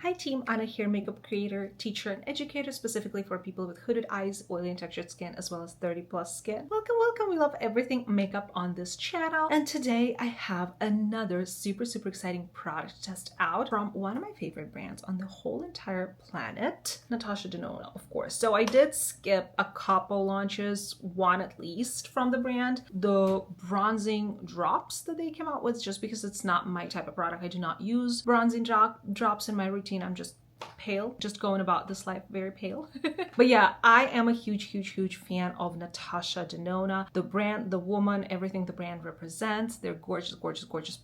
Hi team, Anna here, makeup creator, teacher, and educator specifically for people with hooded eyes, oily and textured skin, as well as 30+ skin. Welcome, welcome. We love everything makeup on this channel. And today I have another super exciting product to test out from one of my favorite brands on the whole entire planet, Natasha Denona, of course. So I did skip a couple launches, one at least from the brand. The bronzing drops that they came out with, just because it's not my type of product. I do not use bronzing drops in my routine. I'm just pale, just going about this life very pale. But yeah, I am a huge fan of Natasha Denona, the brand, the woman, everything the brand represents. They're gorgeous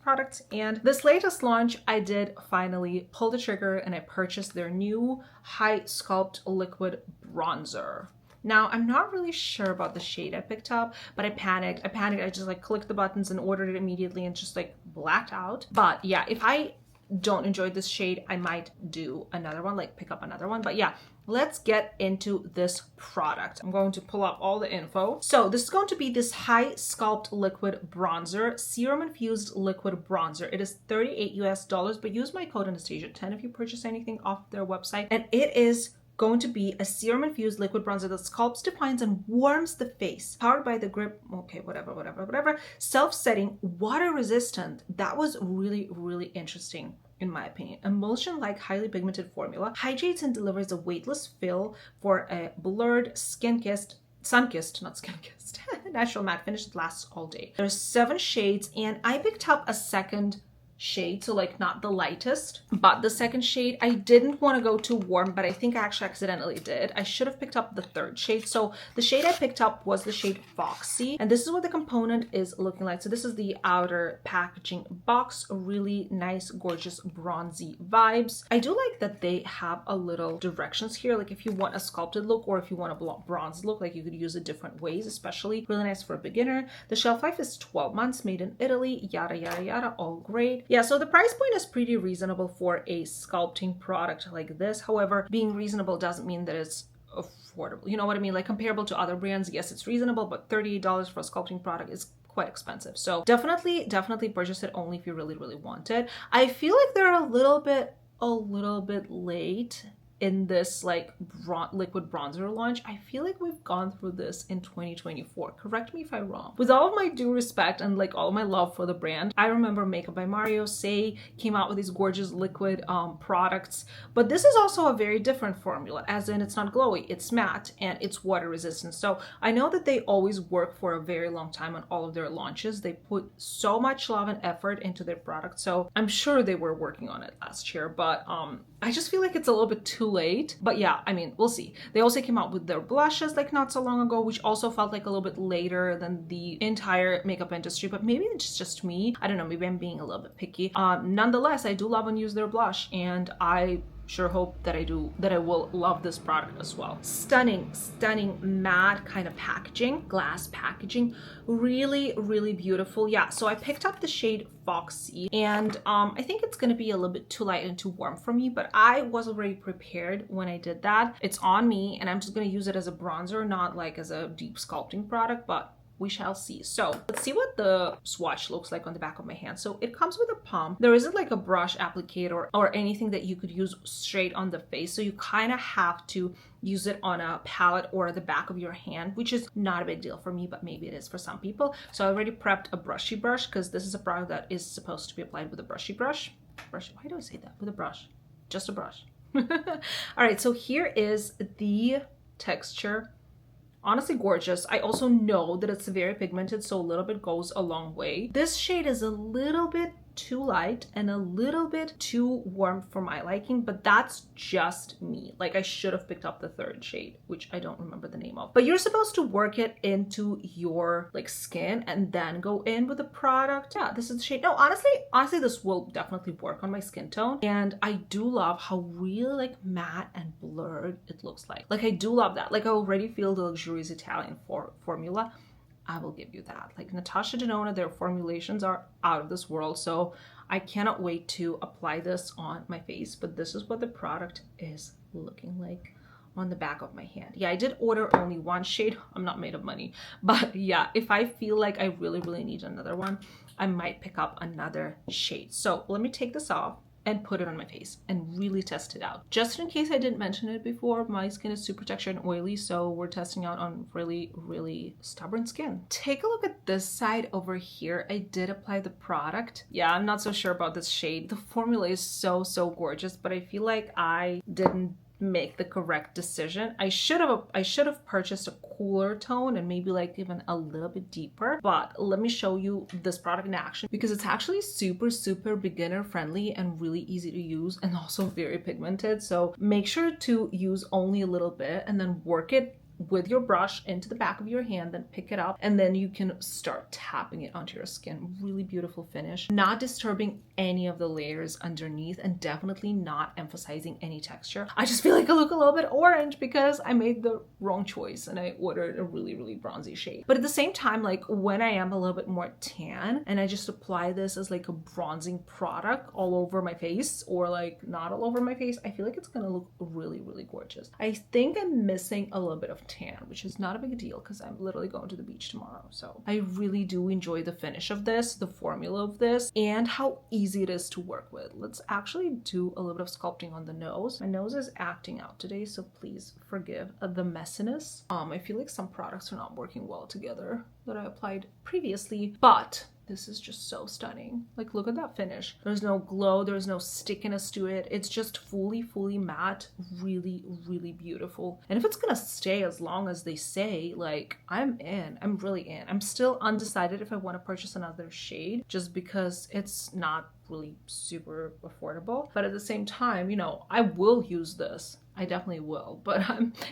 products. And this latest launch, I did finally pull the trigger and I purchased their new HY-SCULPT liquid bronzer. Now, I'm not really sure about the shade I picked up, but I panicked. I just like clicked the buttons and ordered it immediately and just like blacked out. But yeah, if I don't enjoy this shade, I might do another one, like pick up another one. But yeah, let's get into this product. I'm going to pull up all the info. So this is going to be this HY-SCULPT liquid bronzer, serum infused liquid bronzer. It is $38 US, but use my code Anastasia10 if you purchase anything off their website. And it is going to be a serum infused liquid bronzer that sculpts, defines, and warms the face. Powered by the grip, okay, whatever. Self-setting, water resistant. That was really interesting in my opinion. Emulsion-like highly pigmented formula hydrates and delivers a weightless fill for a blurred, sun-kissed, not skin-kissed, natural matte finish that lasts all day. There's 7 shades and I picked up a second shade, so like not the lightest, but the second shade. I didn't want to go too warm, but I think I actually accidentally did. I should have picked up the third shade. So the shade I picked up was the shade Foxy, and this is what the component is looking like. So this is the outer packaging box. Really nice, gorgeous, bronzy vibes. I do like that they have a little directions here, like if you want a sculpted look or if you want a bronze look, like you could use it different ways, especially really nice for a beginner. The shelf life is 12 months, made in Italy, yada, all great. Yeah, so the price point is pretty reasonable for a sculpting product like this. However, being reasonable doesn't mean that it's affordable. You know what I mean? Like comparable to other brands, yes, it's reasonable, but $38 for a sculpting product is quite expensive. So definitely purchase it only if you really want it. I feel like they're a little bit late in this like liquid bronzer launch. I feel like we've gone through this in 2024. Correct me if I'm wrong. With all of my due respect and like all my love for the brand, I remember Makeup by Mercier came out with these gorgeous liquid products, but this is also a very different formula, as in it's not glowy, it's matte, and it's water resistant. So I know that they always work for a very long time on all of their launches. They put so much love and effort into their product, so I'm sure they were working on it last year, but I just feel like it's a little bit too late. But yeah, I mean, we'll see. They also came out with their blushes like not so long ago, which also felt like a little bit later than the entire makeup industry, but maybe it's just me. I don't know, maybe I'm being a little bit picky. Nonetheless, I do love and use their blush, and I sure hope that I will love this product as well. Stunning matte kind of packaging, glass packaging, really beautiful. Yeah, so I picked up the shade Foxy, and I think it's gonna be a little bit too light and too warm for me, but I was already prepared when I did that. It's on me, and I'm just gonna use it as a bronzer, not like as a deep sculpting product, but we shall see. So let's see what the swatch looks like on the back of my hand. So it comes with a pump. There isn't like a brush applicator or anything that you could use straight on the face. So you kind of have to use it on a palette or the back of your hand, which is not a big deal for me, but maybe it is for some people. So I already prepped a brushy brush because this is a product that is supposed to be applied with a brushy brush. Why do I say that? With a brush, just a brush. All right, so here is the texture. Honestly gorgeous. I also know that it's very pigmented, so a little bit goes a long way. This shade is a little bit too light and a little bit too warm for my liking, but that's just me. Like I should have picked up the third shade, which I don't remember the name of. But you're supposed to work it into your like skin and then go in with the product. Yeah, this is the shade. No, honestly, this will definitely work on my skin tone. And I do love how really like matte and blurred it looks like. Like I do love that. Like I already feel the luxurious Italian formula. I will give you that. Like Natasha Denona, their formulations are out of this world. So I cannot wait to apply this on my face, but this is what the product is looking like on the back of my hand. Yeah, I did order only one shade. I'm not made of money, but yeah, if I feel like I really need another one, I might pick up another shade. So let me take this off. and put it on my face and really test it out. Just in case I didn't mention it before, my skin is super textured and oily, so we're testing out on really, really stubborn skin. Take a look at this side over here. I did apply the product. Yeah, I'm not so sure about this shade. The formula is so gorgeous, but I feel like I didn't make the correct decision. I should have purchased a cooler tone and maybe like even a little bit deeper, but let me show you this product in action because it's actually super beginner friendly and really easy to use and also very pigmented. So make sure to use only a little bit and then work it with your brush into the back of your hand, then pick it up, and then you can start tapping it onto your skin. Really beautiful finish, not disturbing any of the layers underneath, and definitely not emphasizing any texture. I just feel like I look a little bit orange because I made the wrong choice and I ordered a really bronzy shade. But at the same time, like when I am a little bit more tan and I just apply this as like a bronzing product all over my face, or like not all over my face, I feel like it's gonna look really gorgeous. I think I'm missing a little bit of tan, which is not a big deal because I'm literally going to the beach tomorrow. So I really do enjoy the finish of this, the formula of this, and how easy it is to work with. Let's actually do a little bit of sculpting on the nose. My nose is acting out today, so please forgive the messiness. I feel like some products are not working well together that I applied previously, but this is just so stunning. Like, look at that finish. There's no glow, there's no stickiness to it. It's just fully matte, really beautiful. And if it's gonna stay as long as they say, like, I'm really in. I'm still undecided if I want to purchase another shade just because it's not really super affordable. But at the same time, you know, I will use this. I definitely will, but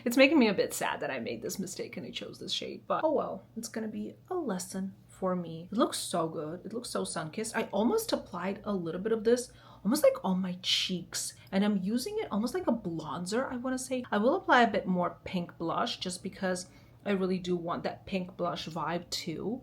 it's making me a bit sad that I made this mistake and I chose this shade. But oh well, it's gonna be a lesson for me. It looks so good. It looks so sun-kissed. I almost applied a little bit of this almost like on my cheeks, and I'm using it almost like a bronzer, I want to say. I will apply a bit more pink blush just because I really do want that pink blush vibe too.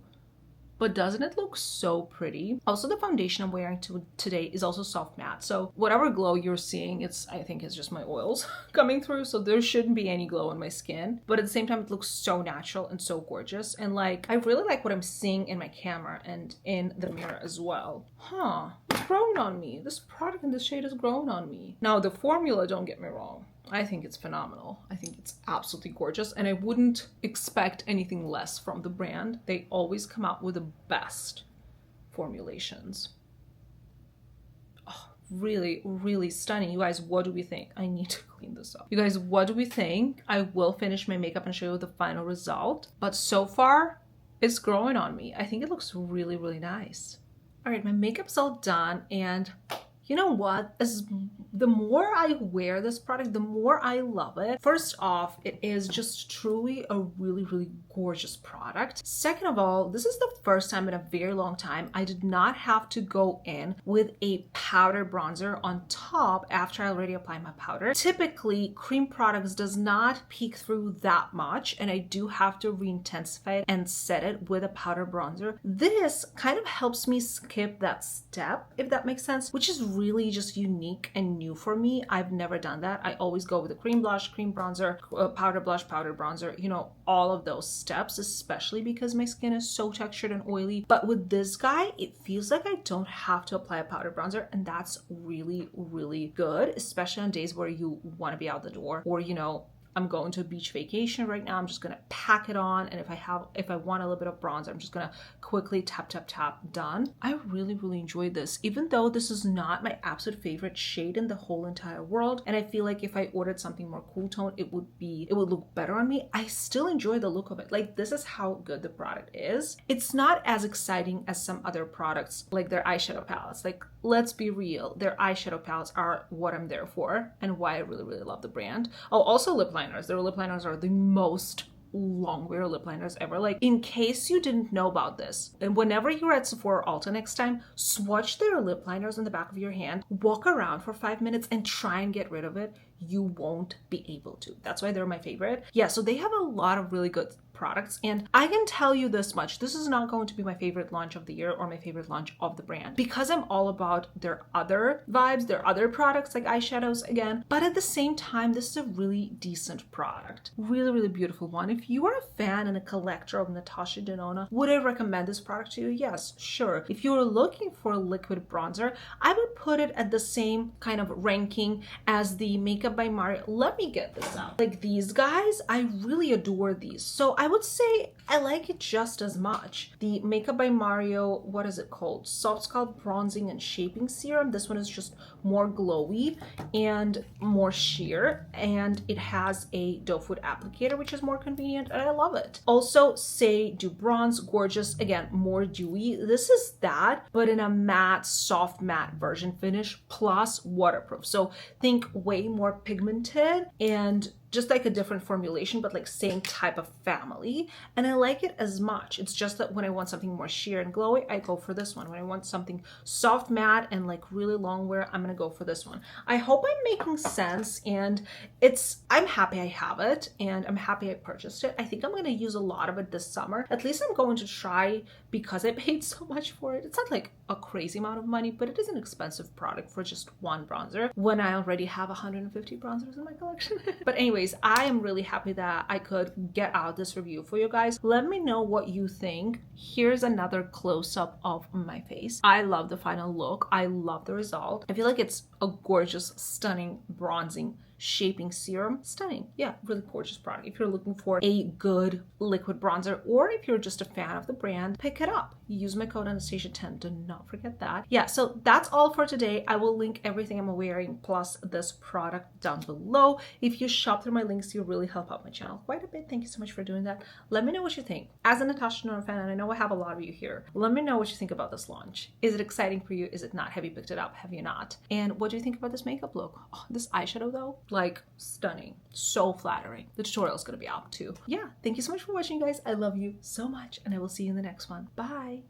But doesn't it look so pretty? Also, the foundation I'm wearing today is also soft matte. So whatever glow you're seeing, I think it's just my oils coming through. So there shouldn't be any glow on my skin. But at the same time, it looks so natural and so gorgeous. And like, I really like what I'm seeing in my camera and in the mirror as well. Huh, it's grown on me. This product in this shade has grown on me. Now the formula, don't get me wrong, I think it's phenomenal. I think it's absolutely gorgeous, and I wouldn't expect anything less from the brand. They always come out with the best formulations. Oh, really stunning. You guys, what do we think? I need to clean this up. You guys, what do we think? I will finish my makeup and show you the final result, but so far it's growing on me. I think it looks really nice. All right, my makeup's all done, and you know what? As the more I wear this product, the more I love it. First off, it is just truly a really gorgeous product. Second of all, this is the first time in a very long time I did not have to go in with a powder bronzer on top after I already applied my powder. Typically, cream products does not peek through that much, and I do have to re-intensify it and set it with a powder bronzer. This kind of helps me skip that step, if that makes sense, which is really just unique and new for me. I've never done that. I always go with a cream blush, cream bronzer, powder blush, powder bronzer, you know, all of those steps, especially because my skin is so textured and oily. But with this guy, it feels like I don't have to apply a powder bronzer, and that's really good, especially on days where you want to be out the door, or, you know, I'm going to a beach vacation right now. I'm just gonna pack it on, and if I want a little bit of bronzer, I'm just gonna quickly tap, done. I really enjoyed this, even though this is not my absolute favorite shade in the whole entire world. And I feel like if I ordered something more cool tone, it would look better on me. I still enjoy the look of it. Like, this is how good the product is. It's not as exciting as some other products, like their eyeshadow palettes. Like, let's be real, their eyeshadow palettes are what I'm there for and why I really love the brand. Oh, also lip liners. Their lip liners are the most long wear lip liners ever. Like, in case you didn't know about this, and whenever you're at Sephora or Ulta next time, swatch their lip liners on the back of your hand, walk around for 5 minutes and try and get rid of it. You won't be able to. That's why they're my favorite. Yeah, so they have a lot of really good products. And I can tell you this much, this is not going to be my favorite launch of the year or my favorite launch of the brand, because I'm all about their other vibes, their other products like eyeshadows again. But at the same time, this is a really decent product. Really, really beautiful one. If you are a fan and a collector of Natasha Denona, would I recommend this product to you? Yes, sure. If you're looking for a liquid bronzer, I would put it at the same kind of ranking as the Makeup by Mario. Let me get this out. Like these guys, I really adore these. So I would say I like it just as much. The Makeup by Mario, what is it called? Soft Scalp Bronzing and Shaping Serum. This one is just more glowy and more sheer, and it has a doe foot applicator, which is more convenient, and I love it. Also, Say Dew Bronze, gorgeous, again, more dewy. This is that, but in a matte, soft matte version finish plus waterproof. So think way more pigmented and just like a different formulation, but like same type of family. And I like it as much. It's just that when I want something more sheer and glowy, I go for this one. When I want something soft matte and like really long wear, I'm gonna go for this one. I hope I'm making sense, and I'm happy I have it, and I'm happy I purchased it. I think I'm gonna use a lot of it this summer. At least I'm going to try, because I paid so much for it. It's not like a crazy amount of money, but it is an expensive product for just one bronzer when I already have 150 bronzers in my collection. But anyways, I am really happy that I could get out this review for you guys. Let me know what you think. Here's another close-up of my face. I love the final look. I love the result. I feel like it's a gorgeous, stunning bronzing shaping serum. Stunning. Yeah, really gorgeous product. If you're looking for a good liquid bronzer, or if you're just a fan of the brand, pick it up. Use my code Anastasia10. Do not forget that. Yeah, so that's all for today. I will link everything I'm wearing plus this product down below. If you shop through my links, you really help out my channel quite a bit. Thank you so much for doing that. Let me know what you think. As a Natasha Denona fan, and I know I have a lot of you here, let me know what you think about this launch. Is it exciting for you? Is it not? Have you picked it up? Have you not? And what do you think about this makeup look? Oh, this eyeshadow though, like stunning, so flattering. The tutorial is going to be out too. Yeah, thank you so much for watching, guys. I love you so much, and I will see you in the next one. Bye.